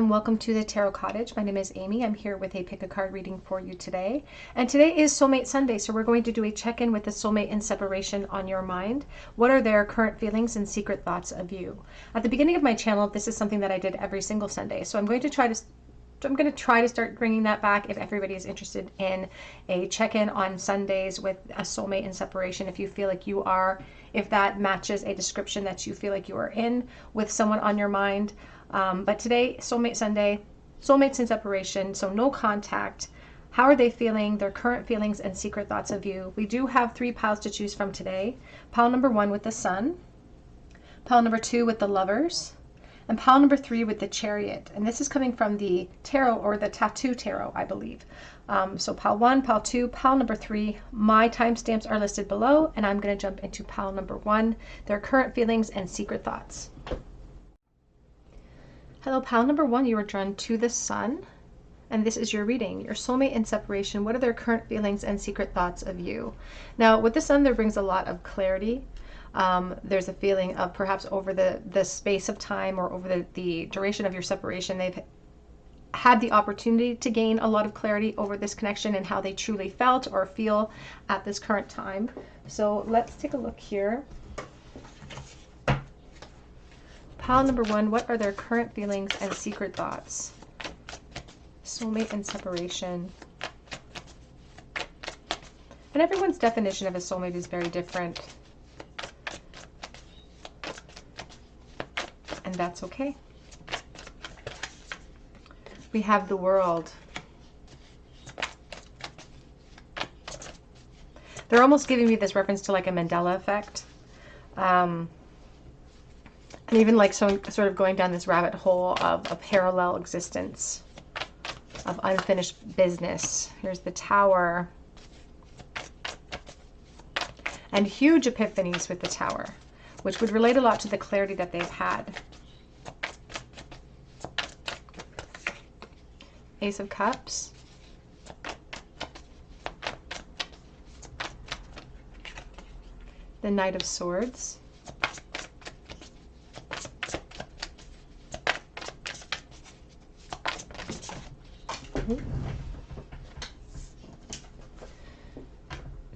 everyone, welcome to the Tarot Cottage. My name is Amy. I'm here with a pick a card reading for you today. And today is Soulmate Sunday, so we're going to do a check-in with the soulmate in separation on your mind. What are their current feelings and secret thoughts of you? At the beginning of my channel, this is something that I did every single Sunday, so I'm going to try to start bringing that back if everybody is interested in a check-in on Sundays with a soulmate in separation. If you feel like you are, if that matches a description that you feel like you are in with someone on your mind. But today, Soulmate Sunday, soulmates in separation, so no contact. How are they feeling, their current feelings and secret thoughts of you? We do have 3 piles to choose from today. Pile number 1 with the Sun, pile number 2 with the Lovers, and pile number 3 with the Chariot. And this is coming from the tarot, or the Tattoo Tarot, I believe. So pile 1, pile 2, pile number 3. My timestamps are listed below, and I'm going to jump into pile number 1, their current feelings and secret thoughts. Hello, pile number 1, you were drawn to the Sun, and this is your reading. Your soulmate in separation, what are their current feelings and secret thoughts of you? Now, with the Sun, there brings a lot of clarity. There's a feeling of perhaps over the space of time or over the duration of your separation, they've had the opportunity to gain a lot of clarity over this connection and how they truly felt or feel at this current time. So let's take a look here. Pile number 1, what are their current feelings and secret thoughts? Soulmate in separation. And everyone's definition of a soulmate is very different. And that's okay. We have the World. They're almost giving me this reference to like a Mandela effect. And even like sort of going down this rabbit hole of a parallel existence, of unfinished business. Here's the Tower. And huge epiphanies with the Tower, which would relate a lot to the clarity that they've had. Ace of Cups. The Knight of Swords.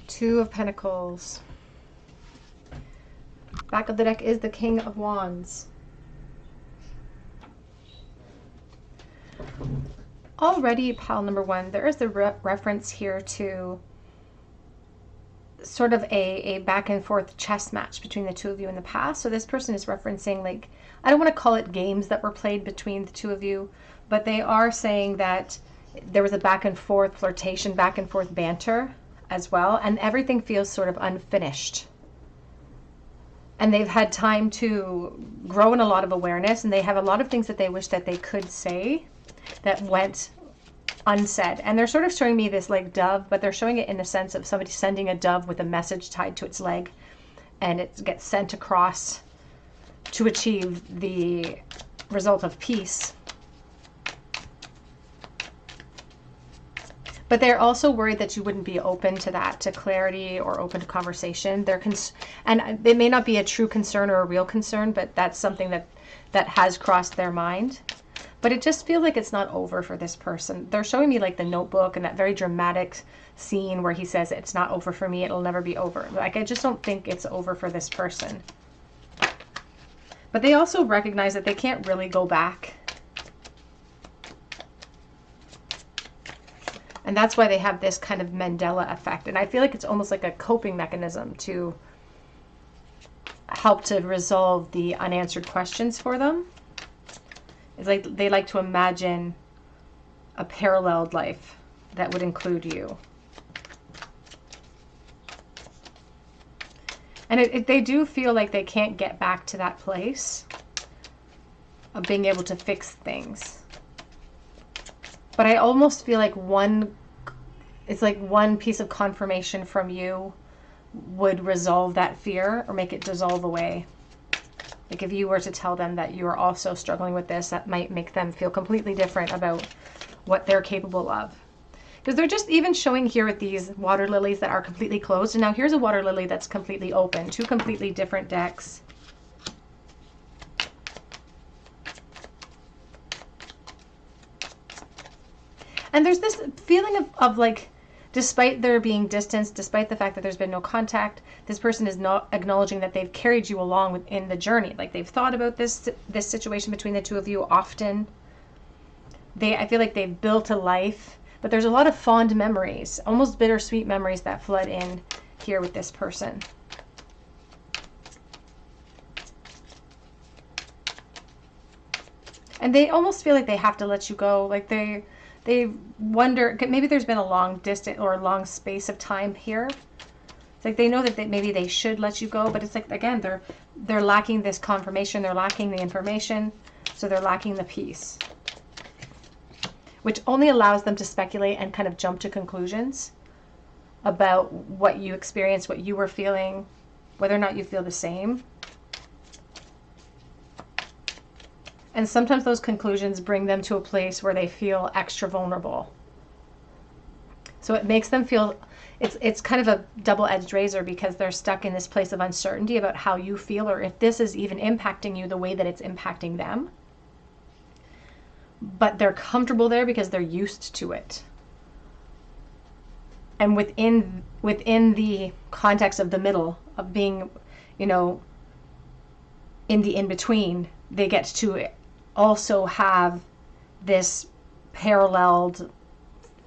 Two of Pentacles. Back of the deck is the King of Wands. Already, pile number 1, there is the reference here to sort of a back and forth chess match between the two of you in the past. So this person is referencing, like, I don't want to call it games that were played between the two of you, but they are saying that there was a back and forth flirtation, back and forth banter as well, and everything feels sort of unfinished. And they've had time to grow in a lot of awareness, and they have a lot of things that they wish that they could say that went unsaid. And they're sort of showing me this like dove, but they're showing it in the sense of somebody sending a dove with a message tied to its leg, and it gets sent across to achieve the result of peace. But they're also worried that you wouldn't be open to that, to clarity or open to conversation. And it may not be a true concern or a real concern, but that's something that has crossed their mind. But it just feels like it's not over for this person. They're showing me like the Notebook and that very dramatic scene where he says, it's not over for me, it'll never be over. Like, I just don't think it's over for this person. But they also recognize that they can't really go back. And that's why they have this kind of Mandela effect. And I feel like it's almost like a coping mechanism to help to resolve the unanswered questions for them. It's like they like to imagine a paralleled life that would include you. And they do feel like they can't get back to that place of being able to fix things. But I almost feel like it's like one piece of confirmation from you would resolve that fear or make it dissolve away. Like if you were to tell them that you are also struggling with this, that might make them feel completely different about what they're capable of. Because they're just even showing here with these water lilies that are completely closed. And now here's a water lily that's completely open. Two completely different decks. And there's this feeling of like, despite there being distance, despite the fact that there's been no contact, this person is not acknowledging that they've carried you along in the journey. Like they've thought about this situation between the two of you often. I feel like they've built a life, but there's a lot of fond memories, almost bittersweet memories that flood in here with this person. And they almost feel like they have to let you go. Like they wonder, maybe there's been a long distance or a long space of time here. It's like they know that maybe they should let you go, but it's like, again, they're lacking this confirmation, they're lacking the information, so they're lacking the peace, which only allows them to speculate and kind of jump to conclusions about what you experienced, what you were feeling, whether or not you feel the same. And sometimes those conclusions bring them to a place where they feel extra vulnerable. So it makes them feel, it's kind of a double-edged razor, because they're stuck in this place of uncertainty about how you feel, or if this is even impacting you the way that it's impacting them. But they're comfortable there because they're used to it. And within the context of the middle, of being, you know, in the in-between, they get to also have this paralleled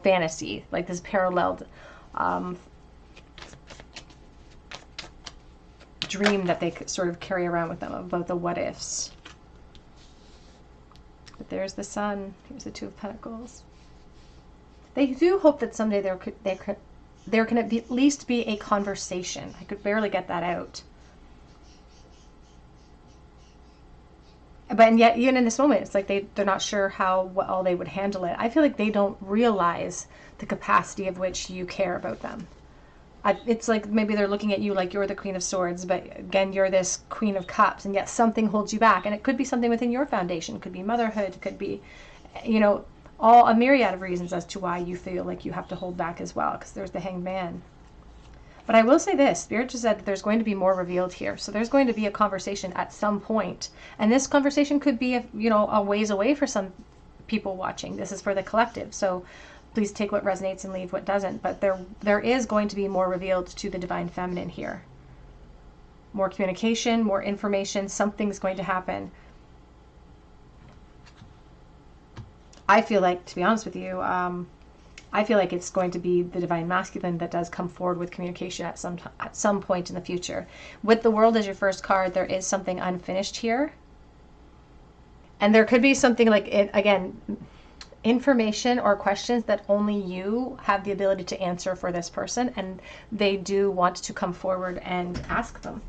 fantasy, like this paralleled dream that they sort of carry around with them about the what ifs. But there's the Sun. Here's the Two of Pentacles. They do hope that someday there can at least be a conversation. I could barely get that out. But and yet, even in this moment, it's like they're not sure how well they would handle it. I feel like they don't realize the capacity of which you care about them. It's like maybe they're looking at you like you're the Queen of Swords, but again, you're this Queen of Cups, and yet something holds you back. And it could be something within your foundation. It could be motherhood. It could be, you know, all a myriad of reasons as to why you feel like you have to hold back as well, because there's the Hanged Man. But I will say this, Spirit just said that there's going to be more revealed here. So there's going to be a conversation at some point. And this conversation could be, a ways away for some people watching. This is for the collective. So please take what resonates and leave what doesn't. But there is going to be more revealed to the Divine Feminine here. More communication, more information, something's going to happen. I feel like, to be honest with you, I feel like it's going to be the Divine Masculine that does come forward with communication at some point in the future. With the World as your first card, there is something unfinished here. And there could be something like, again, information or questions that only you have the ability to answer for this person, and they do want to come forward and ask them.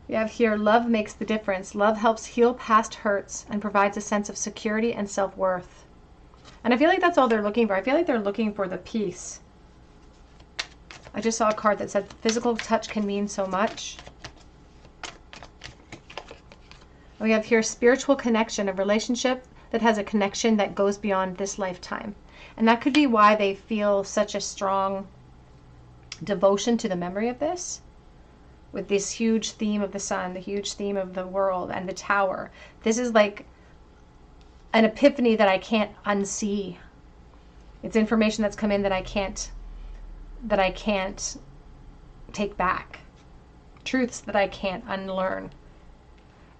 We have here, love makes the difference. Love helps heal past hurts and provides a sense of security and self-worth. And I feel like that's all they're looking for. I feel like they're looking for the peace. I just saw a card that said physical touch can mean so much. And we have here spiritual connection, a relationship that has a connection that goes beyond this lifetime. And that could be why they feel such a strong devotion to the memory of this. With this huge theme of the Sun, the huge theme of the World, and the Tower. This is like an epiphany that I can't unsee. It's information that's come in that I can't take back. Truths that I can't unlearn.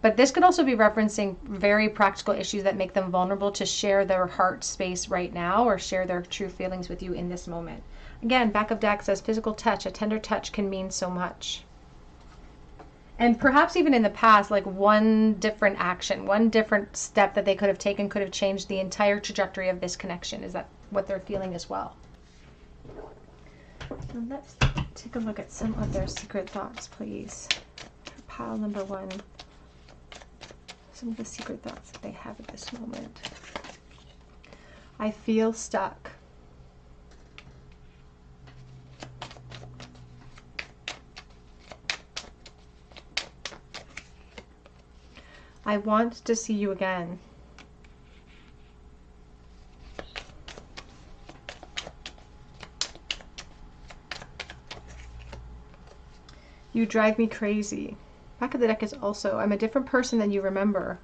But this could also be referencing very practical issues that make them vulnerable to share their heart space right now, or share their true feelings with you in this moment. Again, back of deck says physical touch, a tender touch can mean so much. And perhaps even in the past, like one different action, one different step that they could have taken could have changed the entire trajectory of this connection. Is that what they're feeling as well? So let's take a look at some of their secret thoughts, please. Pile number 1. Some of the secret thoughts that they have at this moment. I feel stuck. I want to see you again. You drive me crazy. Back of the deck is also, I'm a different person than you remember.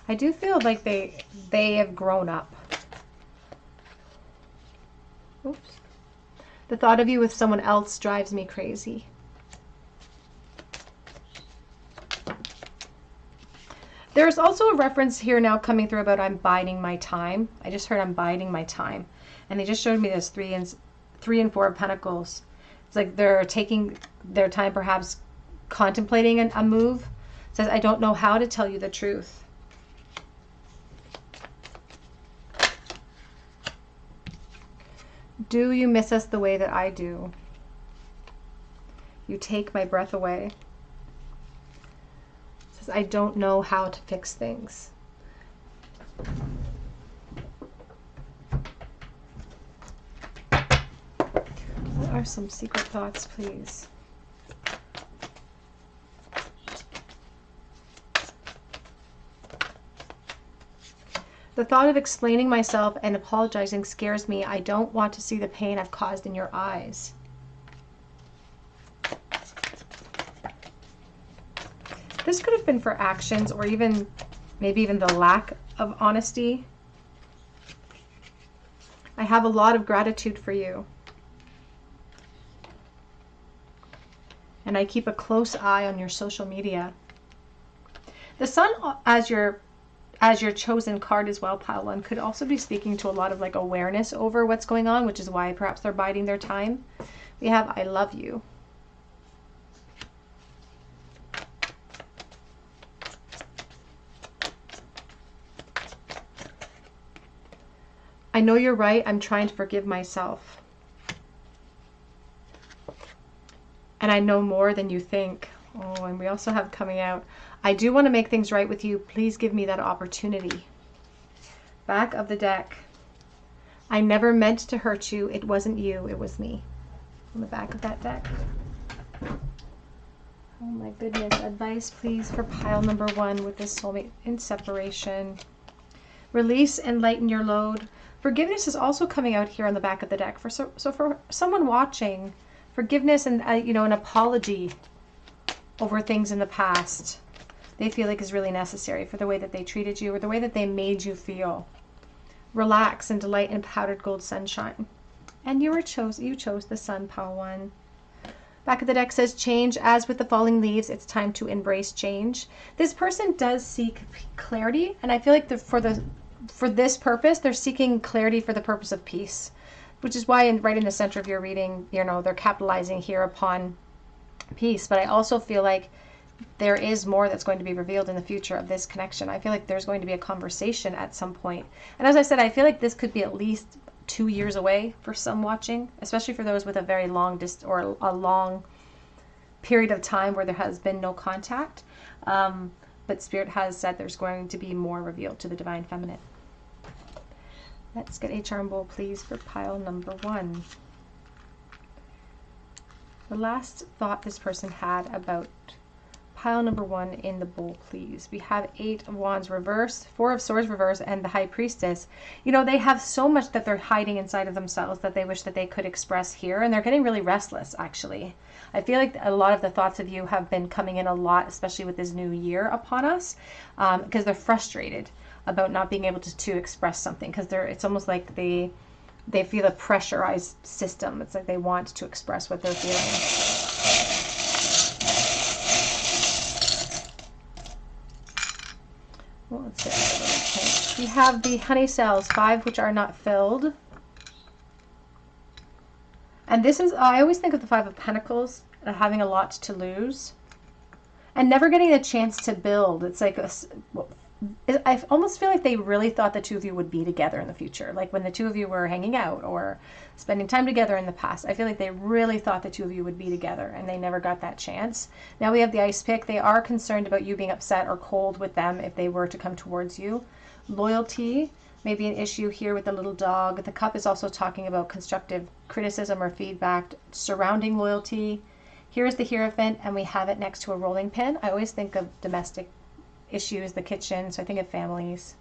I do feel like they have grown up. Oops. The thought of you with someone else drives me crazy. There's also a reference here now coming through about I'm biding my time. I just heard I'm biding my time. And they just showed me this 3 and 4 of Pentacles. It's like they're taking their time, perhaps contemplating a move. It says, I don't know how to tell you the truth. Do you miss us the way that I do? You take my breath away. It says, I don't know how to fix things. What are some secret thoughts, please? The thought of explaining myself and apologizing scares me. I don't want to see the pain I've caused in your eyes. This could have been for actions or even maybe even the lack of honesty. I have a lot of gratitude for you. And I keep a close eye on your social media. The Sun as your chosen card as well, pile 1, could also be speaking to a lot of like awareness over what's going on, which is why perhaps they're biding their time. We have I love you. I know you're right. I'm trying to forgive myself. And I know more than you think. Oh, and we also have coming out, I do want to make things right with you. Please give me that opportunity. Back of the deck. I never meant to hurt you. It wasn't you. It was me. On the back of that deck. Oh my goodness. Advice, please, for pile number 1 with this soulmate in separation. Release and lighten your load. Forgiveness is also coming out here on the back of the deck. So for someone watching, forgiveness and an apology over things in the past they feel like is really necessary for the way that they treated you or the way that they made you feel. Relax and delight in powdered gold sunshine. And you chose the Sun, pile 1. Back of the deck says change. As with the falling leaves, it's time to embrace change. This person does seek clarity, and I feel like for this purpose, they're seeking clarity for the purpose of peace, which is why right in the center of your reading, they're capitalizing here upon peace. But I also feel like there is more that's going to be revealed in the future of this connection. I feel like there's going to be a conversation at some point. And as I said, I feel like this could be at least 2 years away for some watching, especially for those with a very long or a long period of time where there has been no contact. But Spirit has said there's going to be more revealed to the Divine Feminine. Let's get a charm bowl, please, for pile number 1. The last thought this person had about pile number 1 in the bowl, please. We have 8 of Wands reverse, 4 of Swords reverse, and the High Priestess. They have so much that they're hiding inside of themselves that they wish that they could express here, and they're getting really restless, actually. I feel like a lot of the thoughts of you have been coming in a lot, especially with this new year upon us, because they're frustrated about not being able to express something, because it's almost like they feel a pressurized system. It's like they want to express what they're feeling. Well, let's get we have the honey cells, 5 which are not filled. And this is, I always think of the 5 of Pentacles, having a lot to lose and never getting a chance to build. It's like, I almost feel like they really thought the 2 of you would be together in the future. Like when the 2 of you were hanging out or spending time together in the past. I feel like they really thought the 2 of you would be together and they never got that chance. Now we have the Ice Pick. They are concerned about you being upset or cold with them if they were to come towards you. Loyalty may be an issue here with the little dog. The Cup is also talking about constructive criticism or feedback surrounding loyalty. Here's the Hierophant, and we have it next to a rolling pin. I always think of domestic issues, the kitchen, so I think of families.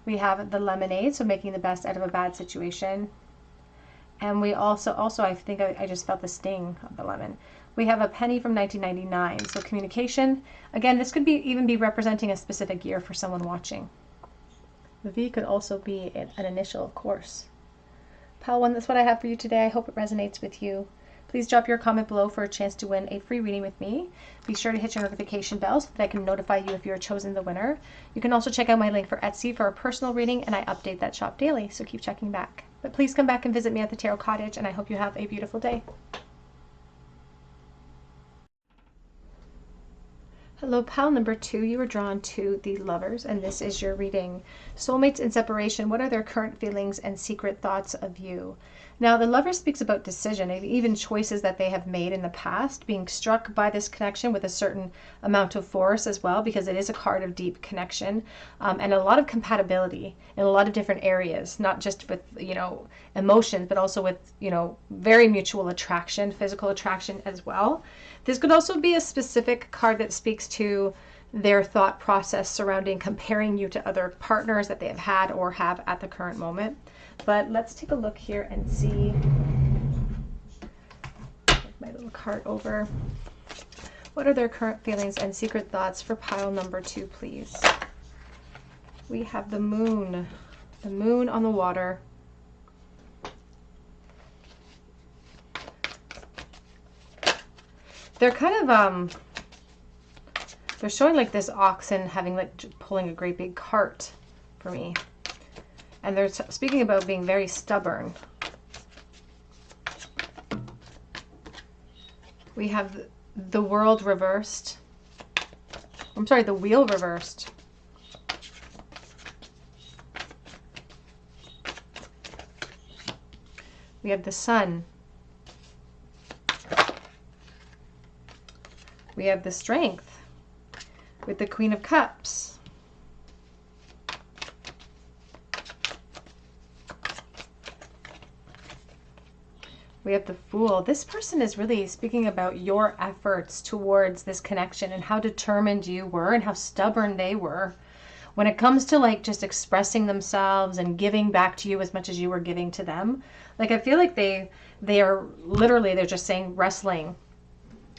We have the Lemonade, so making the best out of a bad situation. And we also I think I just felt the sting of the lemon. We have a penny from 1999. So communication. Again, this could even be representing a specific year for someone watching. The V could also be an initial, of course. Pile 1, that's what I have for you today. I hope it resonates with you. Please drop your comment below for a chance to win a free reading with me. Be sure to hit your notification bell so that I can notify you if you're chosen the winner. You can also check out my link for Etsy for a personal reading, and I update that shop daily, so keep checking back. But please come back and visit me at the Tarot Cottage, and I hope you have a beautiful day. Hello, pile number 2. You were drawn to the Lovers, and this is your reading. Soulmates in separation. What are their current feelings and secret thoughts of you? Now, the Lover speaks about decision, even choices that they have made in the past, being struck by this connection with a certain amount of force as well, because it is a card of deep connection, and a lot of compatibility in a lot of different areas, not just with, emotions, but also with, very mutual attraction, physical attraction as well. This could also be a specific card that speaks to their thought process surrounding comparing you to other partners that they have had or have at the current moment. But let's take a look here and see. Take my little card over. What are their current feelings and secret thoughts for pile number 2, please? We have the moon on the water. They're kind of, they're showing like this oxen having pulling a great big cart for me. And they're speaking about being very stubborn. We have the world reversed. I'm sorry, the wheel reversed. We have the sun. We have the strength with the Queen of Cups. We have the Fool. This person is really speaking about your efforts towards this connection and how determined you were and how stubborn they were when it comes to like just expressing themselves and giving back to you as much as you were giving to them. Like I feel like they are literally, they're just saying wrestling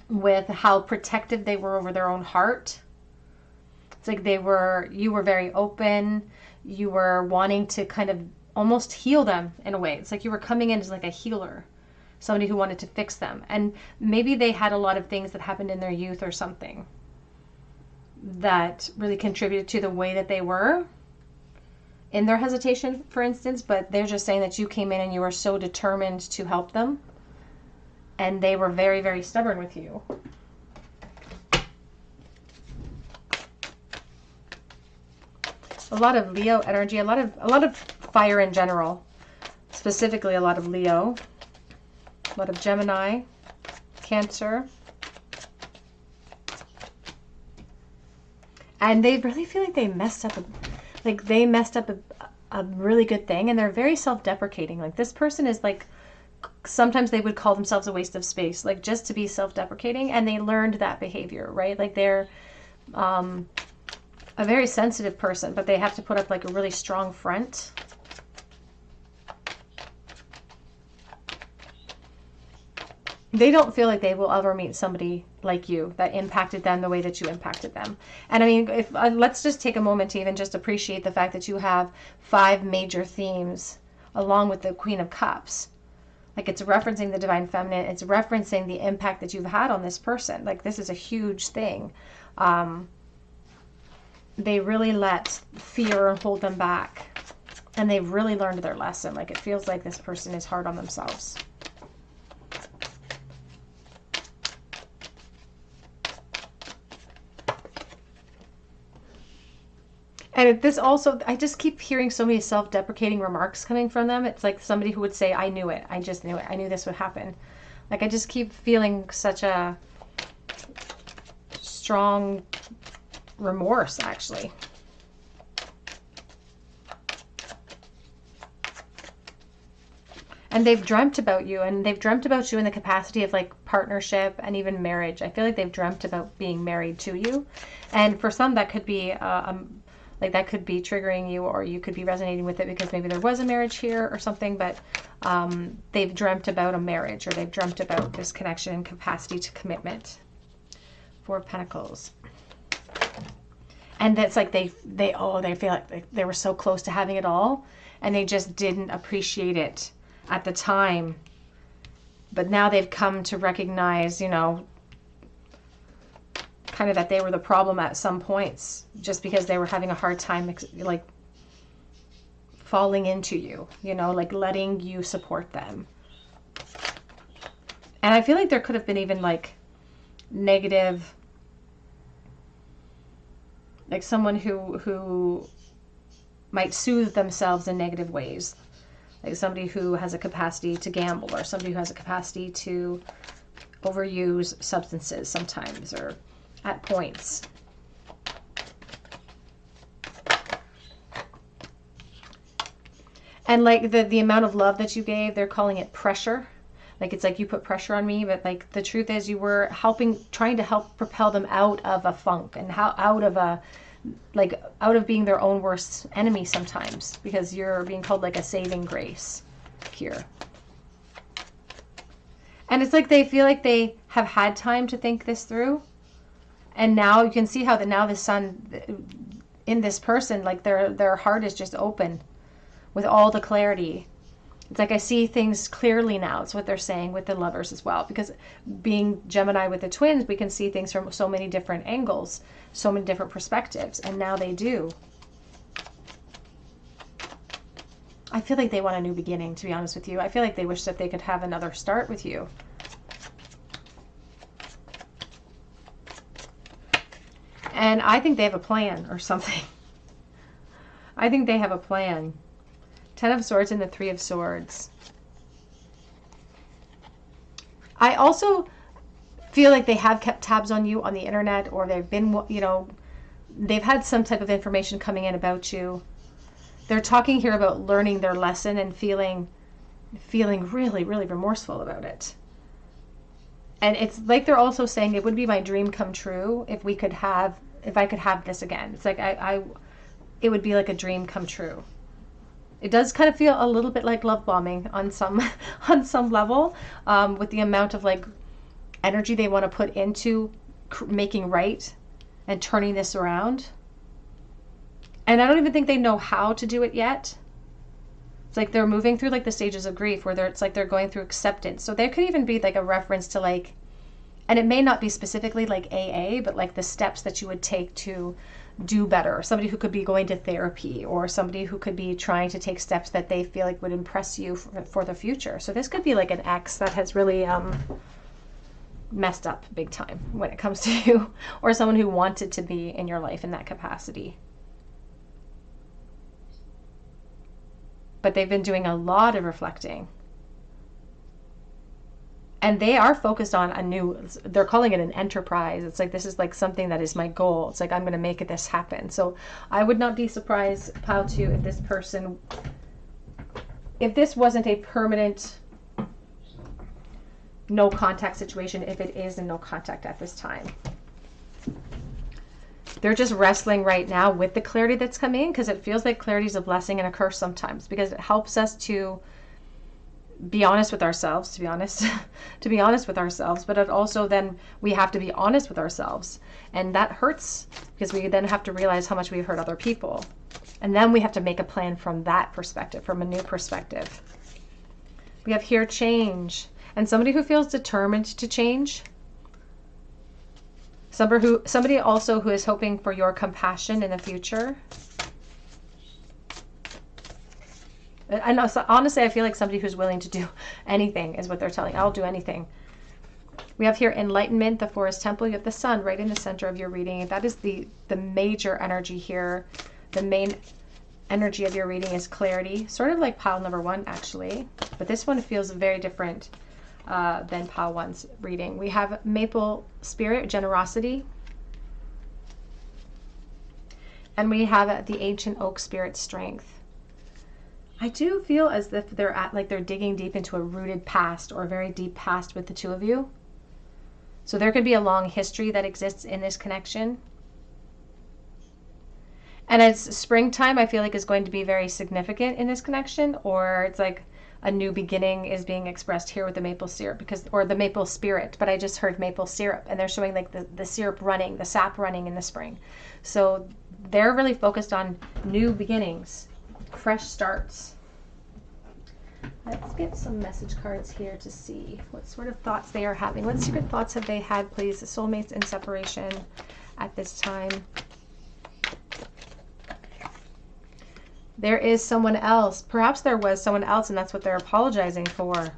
with how protective they were over their own heart. It's like you were very open. You were wanting to kind of almost heal them in a way. It's like you were coming in as like a healer, somebody who wanted to fix them. And maybe they had a lot of things that happened in their youth or something that really contributed to the way that they were in their hesitation, for instance. But they're just saying that you came in and you were so determined to help them. And they were very, very stubborn with you. A lot of Leo energy, a lot of fire in general. Specifically a lot of Leo. A lot of Gemini, Cancer. And they really feel like they messed up a really good thing, and they're very self-deprecating. Like this person is like, sometimes they would call themselves a waste of space, like just to be self-deprecating, and they learned that behavior, right? Like they're a very sensitive person, but they have to put up like a really strong front. They don't feel like they will ever meet somebody like you that impacted them the way that you impacted them. And I mean, if let's just take a moment to even just appreciate the fact that you have 5 major themes along with the Queen of Cups. Like it's referencing the Divine Feminine. It's referencing the impact that you've had on this person. Like this is a huge thing. They really let fear hold them back. And they've really learned their lesson. Like it feels like this person is hard on themselves. And this also, I just keep hearing so many self-deprecating remarks coming from them. It's like somebody who would say, I knew it. I just knew it. I knew this would happen. Like I just keep feeling such a strong remorse, actually. And they've dreamt about you, and they've dreamt about you in the capacity of like partnership and even marriage. I feel like they've dreamt about being married to you. And for some, that could be Like that could be triggering you, or you could be resonating with it because maybe there was a marriage here or something, but they've dreamt about a marriage, or they've dreamt about this connection and capacity to commitment. Four of Pentacles. And that's like they feel like they were so close to having it all, and they just didn't appreciate it at the time. But now they've come to recognize, you know, kind of that they were the problem at some points, just because they were having a hard time, like, falling into you, you know, like letting you support them. And I feel like there could have been even like negative, like someone who might soothe themselves in negative ways. Like somebody who has a capacity to gamble, or somebody who has a capacity to overuse substances sometimes, or at points. And like the amount of love that you gave, they're calling it pressure. Like it's like you put pressure on me, but like the truth is you were trying to help propel them out of a funk, and out of being their own worst enemy sometimes, because you're being called like a saving grace here. And it's like they feel like they have had time to think this through. And now you can see how now the sun in this person, like their heart is just open with all the clarity. It's like I see things clearly now. It's what they're saying with the Lovers as well. Because being Gemini with the twins, we can see things from so many different angles, so many different perspectives. And now they do. I feel like they want a new beginning, to be honest with you. I feel like they wish that they could have another start with you. And I think they have a plan or something. I think they have a plan. Ten of Swords and the Three of Swords. I also feel like they have kept tabs on you on the internet, or they've been, you know, they've had some type of information coming in about you. They're talking here about learning their lesson and feeling really, really remorseful about it. And it's like they're also saying it would be my dream come true if I could have this again. It's like it would be like a dream come true. It does kind of feel a little bit like love bombing on some level, with the amount of like energy they want to put into making right and turning this around. And I don't even think they know how to do it yet. It's like they're moving through like the stages of grief, where it's like they're going through acceptance. So there could even be like a reference to like, and it may not be specifically like AA, but like the steps that you would take to do better. Somebody who could be going to therapy, or somebody who could be trying to take steps that they feel like would impress you for the future. So this could be like an ex that has really messed up big time when it comes to you, or someone who wanted to be in your life in that capacity. But they've been doing a lot of reflecting. And they are focused on they're calling it an enterprise. It's like, this is like something that is my goal. It's like, I'm going to make this happen. So I would not be surprised, Pile 2, if this wasn't a permanent no contact situation, if it is a no contact at this time. They're just wrestling right now with the clarity that's coming, because it feels like clarity is a blessing and a curse sometimes, because it helps us to be honest with ourselves, to be honest with ourselves, but it also then we have to be honest with ourselves, and that hurts, because we then have to realize how much we've hurt other people, and then we have to make a plan from that perspective, from a new perspective. We have here change, and somebody who feels determined to change. Somebody also who is hoping for your compassion in the future. I know, so honestly, I feel like somebody who's willing to do anything is what they're telling. I'll do anything. We have here Enlightenment, the Forest Temple. You have the Sun right in the center of your reading. That is the major energy here. The main energy of your reading is clarity. Sort of like pile number 1, actually. But this one feels very different than pile 1's reading. We have Maple Spirit, generosity. And we have the Ancient Oak Spirit, strength. I do feel as if they're digging deep into a rooted past, or a very deep past with the two of you. So there could be a long history that exists in this connection. And it's springtime, I feel like, is going to be very significant in this connection, or it's like a new beginning is being expressed here with the maple syrup, because, or the maple spirit, but I just heard maple syrup, and they're showing like the syrup running, the sap running in the spring. So they're really focused on new beginnings, fresh starts. Let's get some message cards here to see what sort of thoughts they are having. What secret thoughts have they had, please? The soulmates in separation at this time. There is someone else. Perhaps there was someone else, and that's what they're apologizing for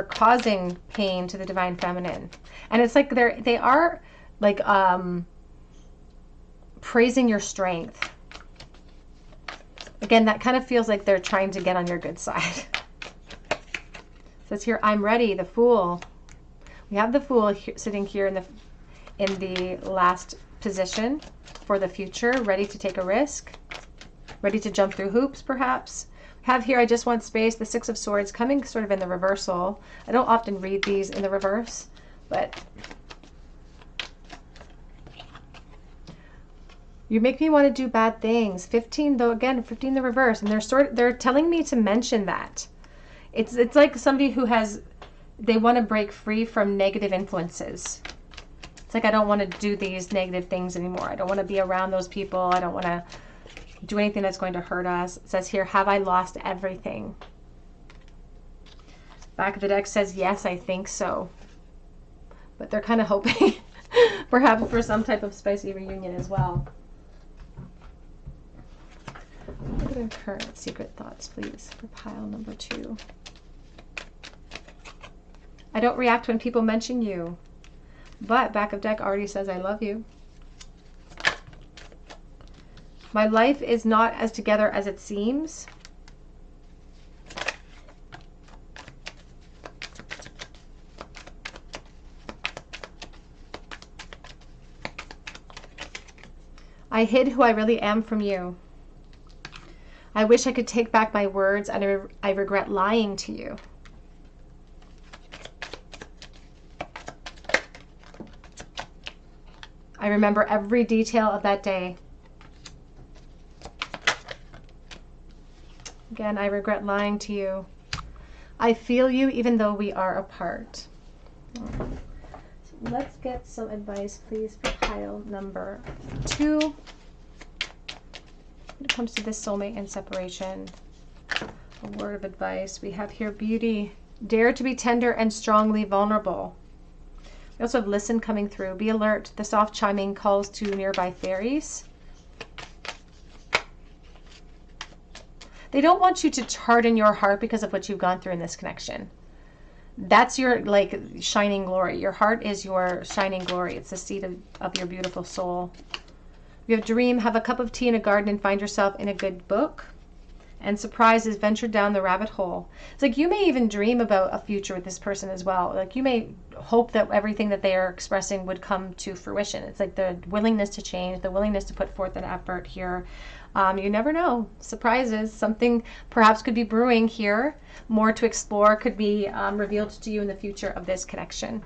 causing pain to the divine feminine. And it's like they are like praising your strength. Again, that kind of feels like they're trying to get on your good side. It says here, I'm ready, the Fool. We have the Fool sitting here in the last position for the future, ready to take a risk, ready to jump through hoops, perhaps. We have here, I just want space, the Six of Swords, coming sort of in the reversal. I don't often read these in the reverse, but you make me want to do bad things. 15, though, again, 15 the reverse. And they're telling me to mention that. It's like somebody who they want to break free from negative influences. It's like, I don't want to do these negative things anymore. I don't want to be around those people. I don't want to do anything that's going to hurt us. It says here, have I lost everything? Back of the deck says, yes, I think so. But they're kind of hoping perhaps for some type of spicy reunion as well. Look at their current secret thoughts, please, for pile number 2. I don't react when people mention you, but back of deck already says I love you. My life is not as together as it seems. I hid who I really am from you. I wish I could take back my words, and I regret lying to you. I remember every detail of that day. Again, I regret lying to you. I feel you even though we are apart. So let's get some advice, please, for pile number 2. When it comes to this soulmate and separation, a word of advice. We have here beauty. Dare to be tender and strongly vulnerable. We also have listen coming through. Be alert. The soft chiming calls to nearby fairies. They don't want you to harden your heart because of what you've gone through in this connection. That's your like shining glory. Your heart is your shining glory. It's the seat of your beautiful soul. You have dream, have a cup of tea in a garden, and find yourself in a good book. And surprises, venture down the rabbit hole. It's like you may even dream about a future with this person as well. Like you may hope that everything that they are expressing would come to fruition. It's like the willingness to change, the willingness to put forth an effort here. You never know. Surprises. Something perhaps could be brewing here. More to explore could be revealed to you in the future of this connection.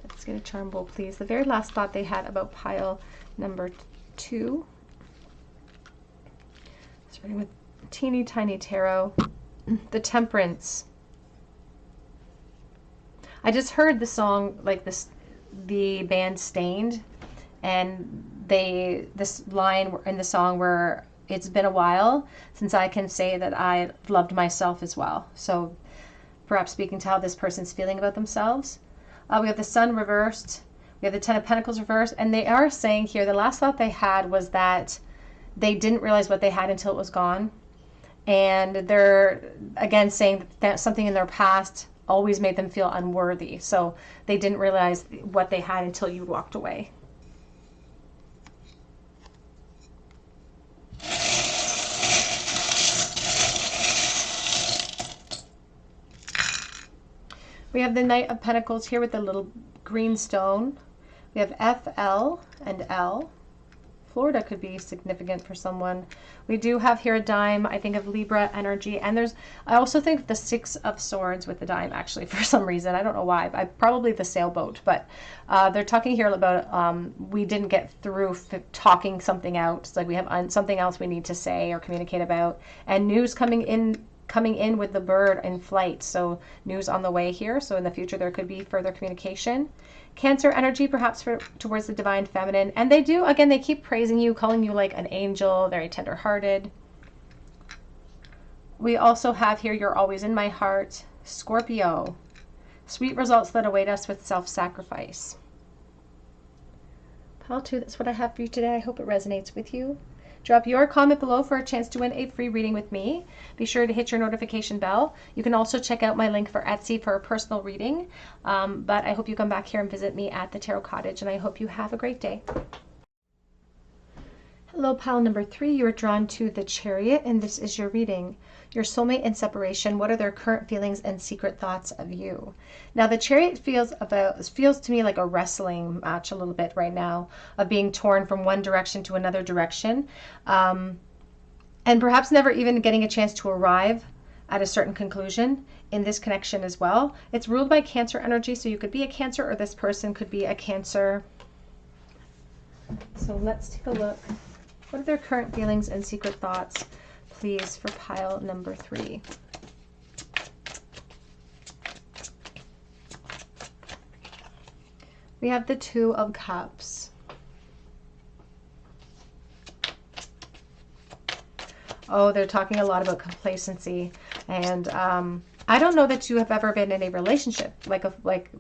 Let's get a charm bowl, please. The very last thought they had about pile number 2. Starting with teeny tiny tarot. The Temperance. I just heard the song, like this, the band Stained, and this line in the song where it's been a while since I can say that I loved myself as well. So perhaps speaking to how this person's feeling about themselves. We have the Sun reversed. We have the Ten of Pentacles reversed. And they are saying here, the last thought they had was that they didn't realize what they had until it was gone. And they're, again, saying that something in their past always made them feel unworthy. So they didn't realize what they had until you walked away. We have the Knight of Pentacles here with the little green stone. We have F, L, and L. Florida could be significant for someone. We do have here a dime. I think of Libra energy. And I also think of the Six of Swords with the dime, actually, for some reason. I don't know why. Probably the sailboat. But they're talking here about we didn't get through talking something out. It's like we have something else we need to say or communicate about. And news coming in with the bird in flight. So news on the way here. So in the future, there could be further communication. Cancer energy, perhaps towards the divine feminine. And they do, again, they keep praising you, calling you like an angel, very tender-hearted. We also have here, you're always in my heart. Scorpio. Sweet results that await us with self-sacrifice. Pile 2, that's what I have for you today. I hope it resonates with you. Drop your comment below for a chance to win a free reading with me. Be sure to hit your notification bell. You can also check out my link for Etsy for a personal reading. But I hope you come back here and visit me at the Tarot Cottage, and I hope you have a great day. Hello, pile number 3. You are drawn to the Chariot, and this is your reading. Your soulmate in separation. What are their current feelings and secret thoughts of you? Now, the Chariot feels to me like a wrestling match a little bit right now, of being torn from one direction to another direction, and perhaps never even getting a chance to arrive at a certain conclusion in this connection as well. It's ruled by Cancer energy, so you could be a Cancer, or this person could be a Cancer. So let's take a look. What are their current feelings and secret thoughts, please, for pile number 3? We have the Two of Cups. Oh, they're talking a lot about complacency. And I don't know that you have ever been in a relationship. Like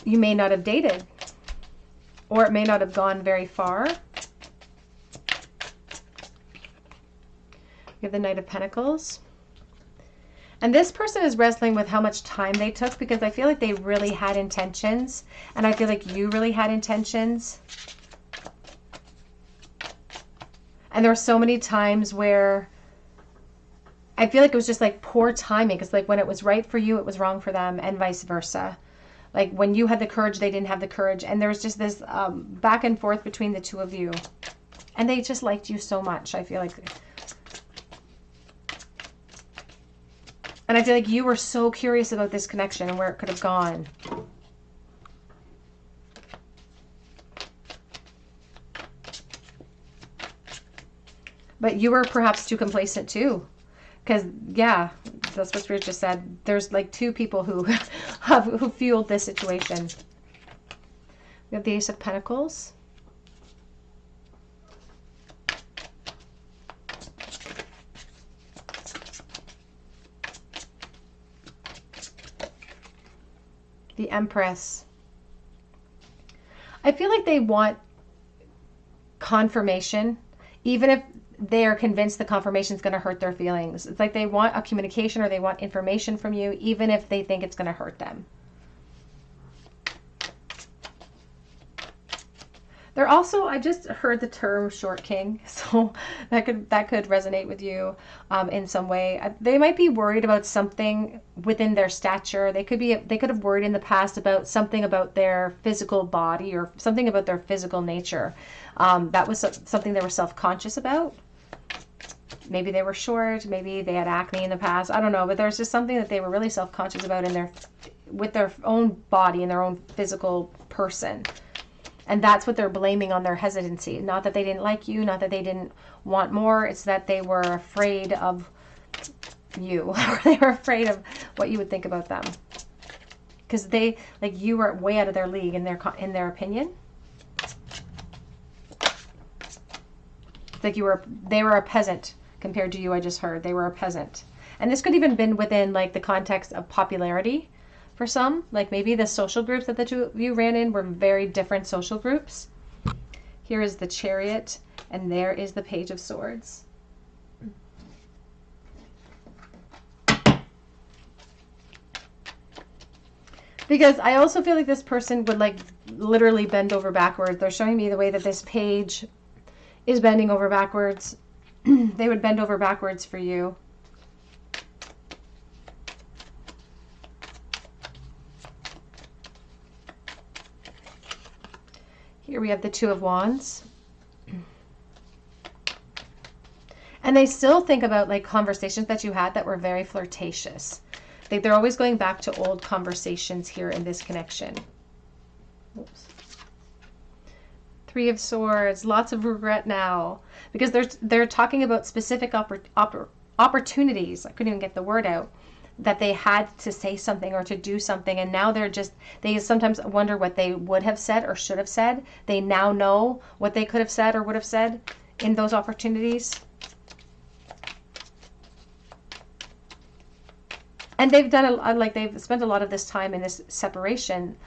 you may not have dated. Or it may not have gone very far. We have the Knight of Pentacles. And this person is wrestling with how much time they took, because I feel like they really had intentions. And I feel like you really had intentions. And there were so many times where I feel like it was just like poor timing. Because like when it was right for you, it was wrong for them, and vice versa. Like when you had the courage, they didn't have the courage. And there was just this back and forth between the two of you. And they just liked you so much, I feel like. And I feel like you were so curious about this connection and where it could have gone. But you were perhaps too complacent too. Because, yeah, that's what Spirit just said. There's like two people who who fueled this situation. We have the Ace of Pentacles. The Empress. I feel like they want confirmation, even if they are convinced the confirmation is going to hurt their feelings. It's like they want a communication, or they want information from you, even if they think it's going to hurt them. They're also, I just heard the term short king, so that could resonate with you in some way. They might be worried about something within their stature. They could have worried in the past about something about their physical body, or something about their physical nature. That was something they were self-conscious about. Maybe they were short, maybe they had acne in the past. I don't know, but there's just something that they were really self-conscious about with their own body and their own physical person. And that's what they're blaming on their hesitancy. Not that they didn't like you, not that they didn't want more. It's that they were afraid of you. Or they were afraid of what you would think about them. Because you were way out of their league in their opinion. Like they were a peasant compared to you, I just heard. They were a peasant. And this could even been within like the context of popularity. For some, like maybe the social groups that the two of you ran in were very different social groups. Here is the Chariot, and there is the Page of Swords. Because I also feel like this person would like literally bend over backwards. They're showing me the way that this page is bending over backwards. They would bend over backwards for you. Here we have the Two of Wands. And they still think about like conversations that you had that were very flirtatious. They're always going back to old conversations here in this connection. Oops. Three of Swords, lots of regret now, because they're talking about specific opportunities. I couldn't even get the word out, that they had to say something or to do something, and now they sometimes wonder what they would have said or should have said. They now know what they could have said or would have said in those opportunities. And they've done they've spent a lot of this time in this separation,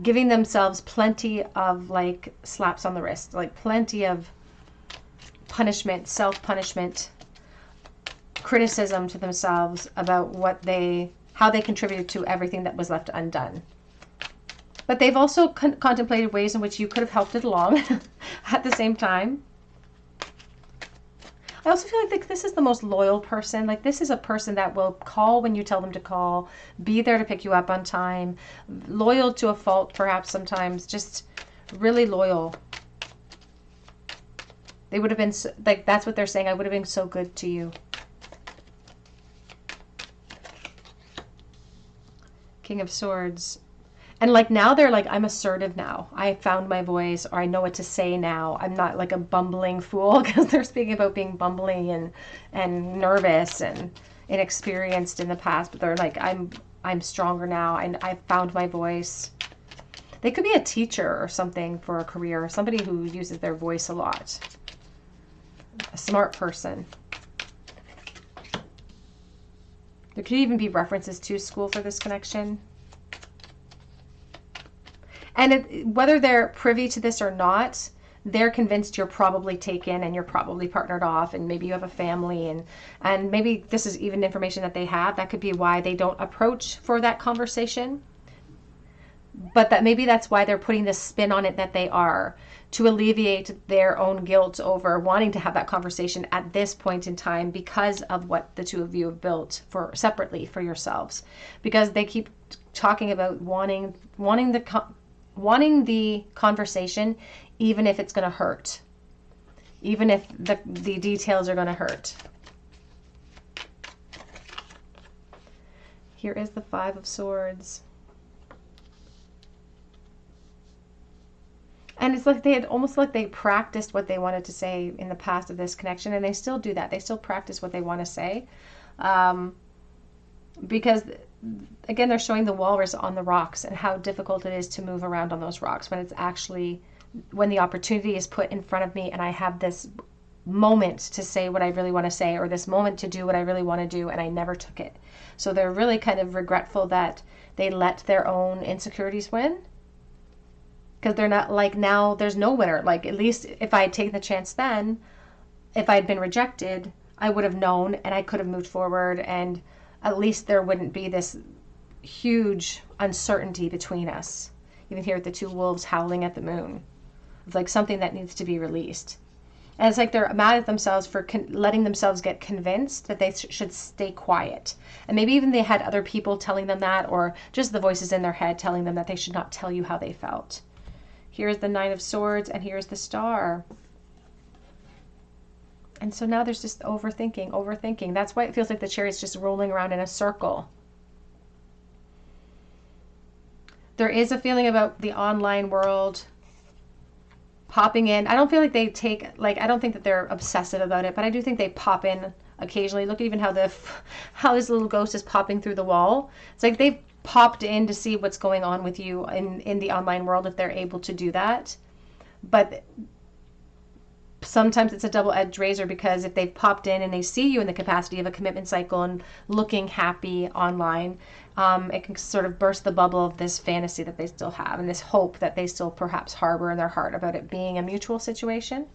giving themselves plenty of like slaps on the wrist, like plenty of punishment, self-punishment, criticism to themselves about how they contributed to everything that was left undone. But they've also contemplated ways in which you could have helped it along at the same time. I also feel like this is the most loyal person. Like this is a person that will call when you tell them to call, be there to pick you up on time, loyal to a fault perhaps sometimes, just really loyal. They would have been, like, that's what they're saying. I would have been so good to you. King of Swords. And like now they're like, I'm assertive now. I found my voice, or I know what to say now. I'm not like a bumbling fool, because they're speaking about being bumbling and nervous and inexperienced in the past. But they're like, I'm stronger now, and I found my voice. They could be a teacher or something for a career, somebody who uses their voice a lot. A smart person. There could even be references to school for this connection. And whether they're privy to this or not, they're convinced you're probably taken and you're probably partnered off, and maybe you have a family, and maybe this is even information that they have. That could be why they don't approach for that conversation. But that maybe that's why they're putting this spin on it that they are, to alleviate their own guilt over wanting to have that conversation at this point in time, because of what the two of you have built for separately for yourselves. Because they keep talking about wanting the conversation, even if it's going to hurt, even if the details are going to hurt. Here is the Five of Swords. And it's like they had almost like they practiced what they wanted to say in the past of this connection, and they still do that. They still practice what they want to say. Because again, they're showing the walrus on the rocks and how difficult it is to move around on those rocks when the opportunity is put in front of me and I have this moment to say what I really want to say, or this moment to do what I really want to do, and I never took it. So they're really kind of regretful that they let their own insecurities win. Because they're not like, now there's no winner. Like, at least if I had taken the chance then, if I had been rejected, I would have known and I could have moved forward, and at least there wouldn't be this huge uncertainty between us. Even here with the two wolves howling at the moon. It's like something that needs to be released. And it's like they're mad at themselves for letting themselves get convinced that they should stay quiet. And maybe even they had other people telling them that, or just the voices in their head telling them that they should not tell you how they felt. Here's the Nine of Swords, and here's the Star. And so now there's just overthinking. That's why it feels like the Chariot's just rolling around in a circle. There is a feeling about the online world popping in. I don't feel like I don't think that they're obsessive about it, but I do think they pop in occasionally. Look at even how this little ghost is popping through the wall. It's like they've popped in to see what's going on with you in the online world, if they're able to do that. But sometimes it's a double-edged razor, because if they've popped in and they see you in the capacity of a commitment cycle and looking happy online, it can sort of burst the bubble of this fantasy that they still have, and this hope that they still perhaps harbor in their heart about it being a mutual situation.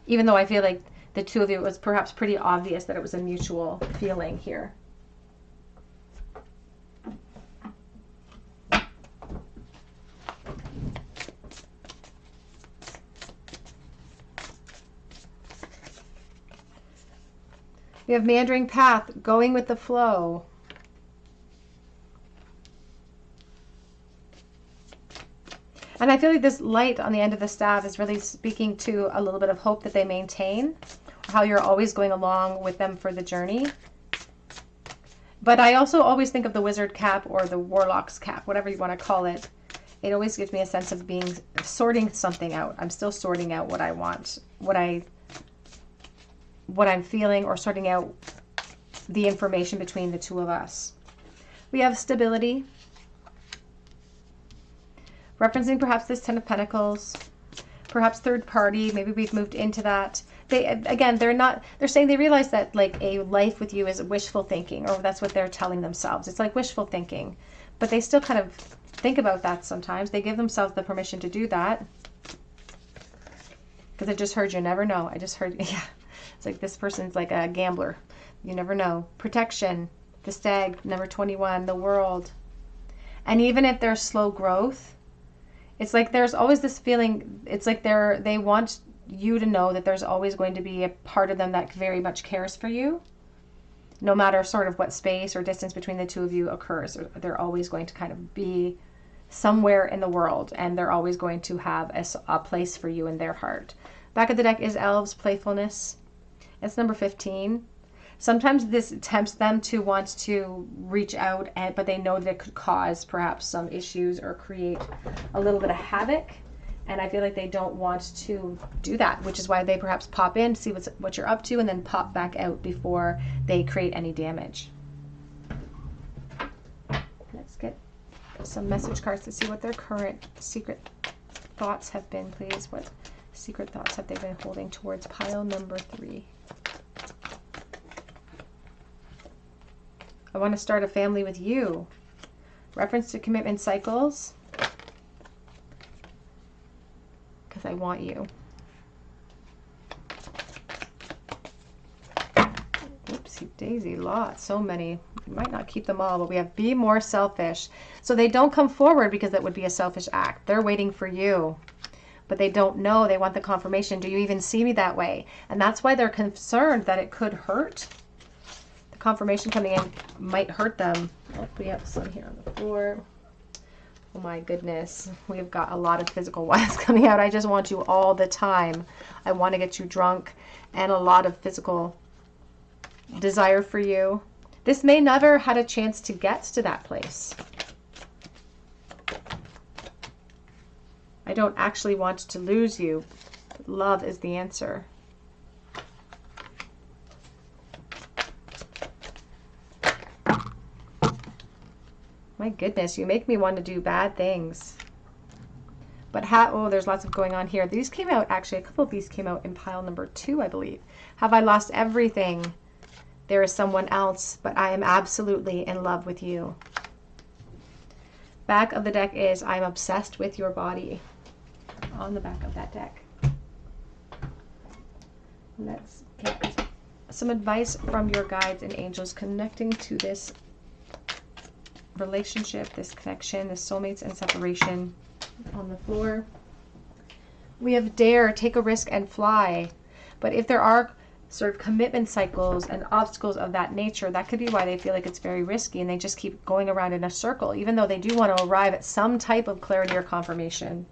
Even though I feel like the two of you, it was perhaps pretty obvious that it was a mutual feeling here. We have meandering path, going with the flow. And I feel like this light on the end of the staff is really speaking to a little bit of hope that they maintain, how you're always going along with them for the journey. But I also always think of the wizard cap or the warlock's cap, whatever you want to call it. It always gives me a sense of sorting something out. I'm still sorting out what I want, what I'm feeling, or sorting out the information between the two of us. We have stability, referencing perhaps this Ten of Pentacles, perhaps third party. Maybe we've moved into that. They're saying they realize that like a life with you is wishful thinking, or that's what they're telling themselves. It's like wishful thinking, but they still kind of think about that sometimes. They give themselves the permission to do that. Because I just heard you never know. I just heard, yeah. It's like this person's like a gambler. You never know. Protection, the stag, number 21, the world. And even if there's slow growth, it's like there's always this feeling, it's like they want you to know that there's always going to be a part of them that very much cares for you. No matter sort of what space or distance between the two of you occurs, they're always going to kind of be somewhere in the world, and they're always going to have a place for you in their heart. Back of the deck is elves, playfulness. It's number 15. Sometimes this tempts them to want to reach out, but they know that it could cause perhaps some issues or create a little bit of havoc. And I feel like they don't want to do that, which is why they perhaps pop in, see what you're up to, and then pop back out before they create any damage. Let's get some message cards to see what their current secret thoughts have been, please. What secret thoughts have they been holding towards pile number 3? I want to start a family with you. Reference to commitment cycles. Because I want you. Oopsie daisy, lots, so many. You might not keep them all, but we have be more selfish. So they don't come forward because that would be a selfish act. They're waiting for you, but they don't know. They want the confirmation. Do you even see me that way? And that's why they're concerned that it could hurt. The confirmation coming in might hurt them. Oh, we have some here on the floor. Oh my goodness, we've got a lot of physical ones coming out. I just want you all the time. I want to get you drunk, and a lot of physical desire for you. This may never had a chance to get to that place. I don't actually want to lose you. Love is the answer. My goodness, you make me want to do bad things. But oh, there's lots of going on here. These came out, actually, a couple of these came out in pile number 2, I believe. Have I lost everything? There is someone else, but I am absolutely in love with you. Back of the deck is I'm obsessed with your body. On the back of that deck. Let's get some advice from your guides and angels connecting to this relationship, this connection, this soulmates and separation. On the floor we have dare, take a risk and fly. But if there are sort of commitment cycles and obstacles of that nature, that could be why they feel like it's very risky and they just keep going around in a circle, even though they do want to arrive at some type of clarity or confirmation.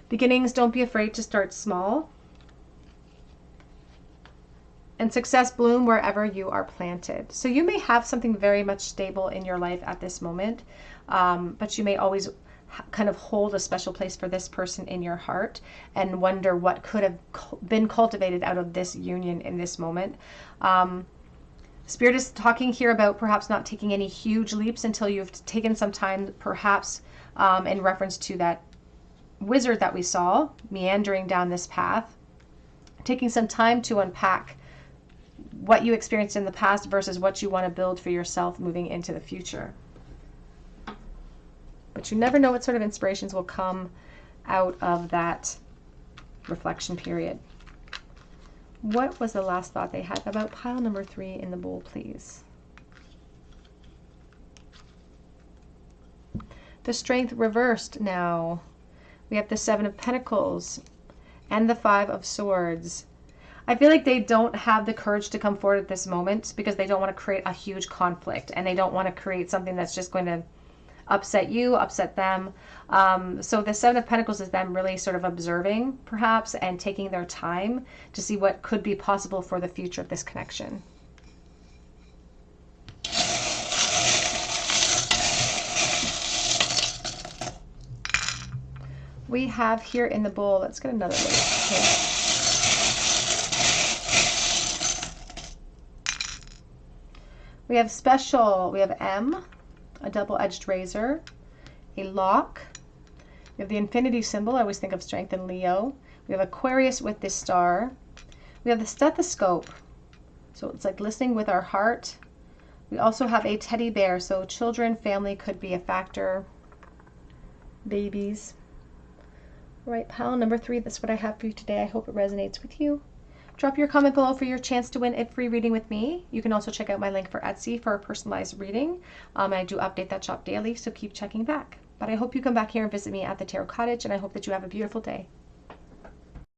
Beginnings, don't be afraid to start small. And success bloom wherever you are planted. So you may have something very much stable in your life at this moment, but you may always kind of hold a special place for this person in your heart and wonder what could have been cultivated out of this union in this moment. Spirit is talking here about perhaps not taking any huge leaps until you've taken some time, perhaps in reference to that wizard that we saw meandering down this path, taking some time to unpack what you experienced in the past versus what you want to build for yourself moving into the future. But you never know what sort of inspirations will come out of that reflection period. What was the last thought they had about pile number 3 in the bowl, please? The Strength reversed now. We have the 7 of Pentacles and the 5 of Swords. I feel like they don't have the courage to come forward at this moment because they don't want to create a huge conflict and they don't want to create something that's just going to upset you, upset them. So the Seven of Pentacles is them really sort of observing, perhaps, and taking their time to see what could be possible for the future of this connection. We have here in the bowl, let's get another one. Okay. We have special, we have M, a double-edged razor, a lock. We have the infinity symbol. I always think of strength in Leo. We have Aquarius with this star. We have the stethoscope. So it's like listening with our heart. We also have a teddy bear. So children, family could be a factor. Babies. All right, pile number 3. That's what I have for you today. I hope it resonates with you. Drop your comment below for your chance to win a free reading with me. You can also check out my link for Etsy for a personalized reading. I do update that shop daily, so keep checking back. But I hope you come back here and visit me at the Tarot Cottage, and I hope that you have a beautiful day.